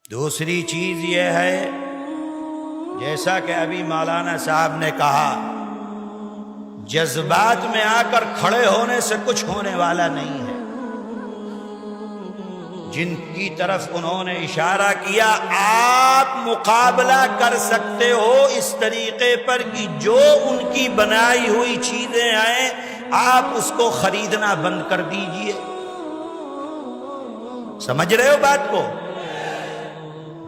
دوسری چیز یہ ہے، جیسا کہ ابھی مولانا صاحب نے کہا، جذبات میں آ کر کھڑے ہونے سے کچھ ہونے والا نہیں ہے۔ جن کی طرف انہوں نے اشارہ کیا، آپ مقابلہ کر سکتے ہو اس طریقے پر کہ جو ان کی بنائی ہوئی چیزیں ہیں آپ اس کو خریدنا بند کر دیجئے۔ سمجھ رہے ہو بات کو؟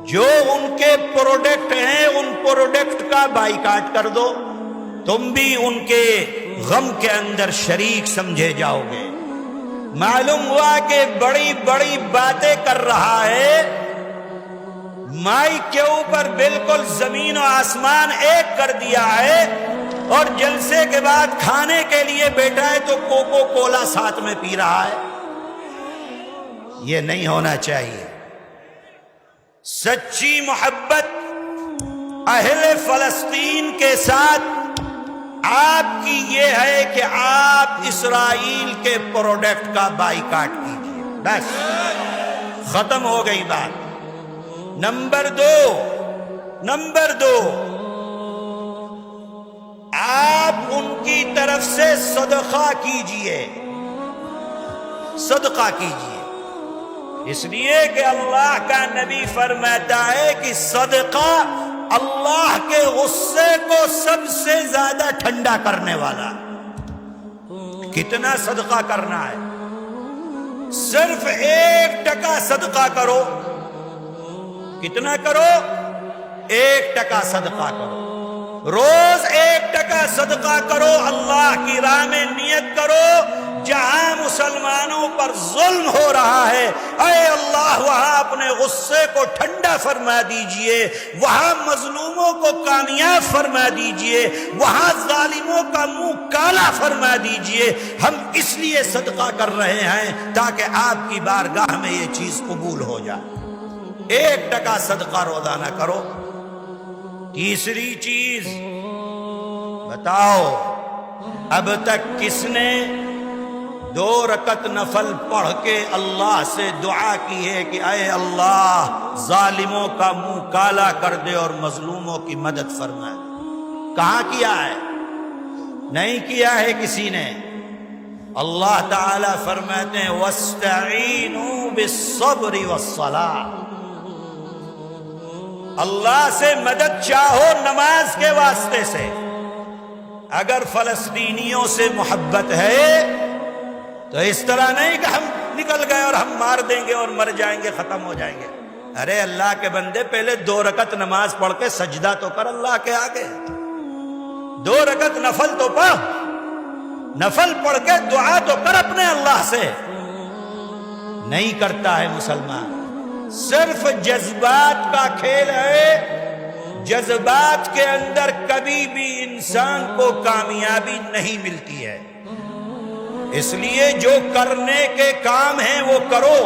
جو ان کے پروڈکٹ ہیں ان پروڈکٹ کا بائیکاٹ کر دو، تم بھی ان کے غم کے اندر شریک سمجھے جاؤ گے۔ معلوم ہوا کہ بڑی بڑی باتیں کر رہا ہے، مائک کے اوپر بالکل زمین و آسمان ایک کر دیا ہے، اور جلسے کے بعد کھانے کے لیے بیٹھا ہے تو کوکو کولا ساتھ میں پی رہا ہے۔ یہ نہیں ہونا چاہیے۔ سچی محبت اہل فلسطین کے ساتھ آپ کی یہ ہے کہ آپ اسرائیل کے پروڈکٹ کا بائیکاٹ کیجیے، بس ختم ہو گئی بات۔ نمبر دو، آپ ان کی طرف سے صدقہ کیجیے، صدقہ کیجیے، اس لیے کہ اللہ کا نبی فرماتا ہے کہ صدقہ اللہ کے غصے کو سب سے زیادہ ٹھنڈا کرنے والا۔ کتنا صدقہ کرنا ہے؟ صرف 1% صدقہ کرو۔ کتنا کرو؟ 1% صدقہ کرو۔ روز 1% صدقہ کرو، اللہ کی راہ میں نیت کرو، جہاں مسلمانوں پر ظلم ہو رہا ہے اے اللہ وہاں اپنے غصے کو ٹھنڈا فرما دیجئے، وہاں مظلوموں کو کامیاب فرما دیجئے، وہاں ظالموں کا منہ کالا فرما دیجئے۔ ہم اس لیے صدقہ کر رہے ہیں تاکہ آپ کی بارگاہ میں یہ چیز قبول ہو جائے۔ 1% صدقہ روزانہ کرو۔ تیسری چیز بتاؤ، اب تک کس نے 2 رکعت نفل پڑھ کے اللہ سے دعا کی ہے کہ اے اللہ ظالموں کا منہ کالا کر دے اور مظلوموں کی مدد فرما؟ کہاں کیا ہے؟ نہیں کیا ہے کسی نے۔ اللہ تعالی فرماتے ہیں وَاسْتَعِينُوا بِالصَّبْرِ وَالصَّلَاةِ، اللہ سے مدد چاہو نماز کے واسطے سے۔ اگر فلسطینیوں سے محبت ہے تو اس طرح نہیں کہ ہم نکل گئے اور ہم مار دیں گے اور مر جائیں گے، ختم ہو جائیں گے۔ ارے اللہ کے بندے، پہلے 2 رکعت نماز پڑھ کے سجدہ تو کر اللہ کے آگے، 2 رکعت نفل تو پڑھ، نفل پڑھ کے دعا تو کر اپنے اللہ سے۔ نہیں کرتا ہے مسلمان، صرف جذبات کا کھیل ہے۔ جذبات کے اندر کبھی بھی انسان کو کامیابی نہیں ملتی ہے، اس لیے جو کرنے کے کام ہیں وہ کرو۔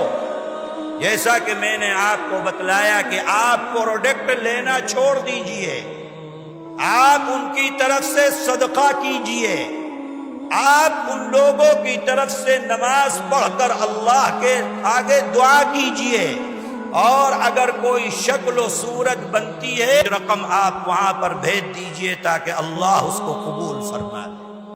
جیسا کہ میں نے آپ کو بتلایا کہ آپ پروڈکٹ لینا چھوڑ دیجئے، آپ ان کی طرف سے صدقہ کیجئے، آپ ان لوگوں کی طرف سے نماز پڑھ کر اللہ کے آگے دعا کیجئے، اور اگر کوئی شکل و صورت بنتی ہے رقم آپ وہاں پر بھیج دیجئے تاکہ اللہ اس کو قبول فرمائے۔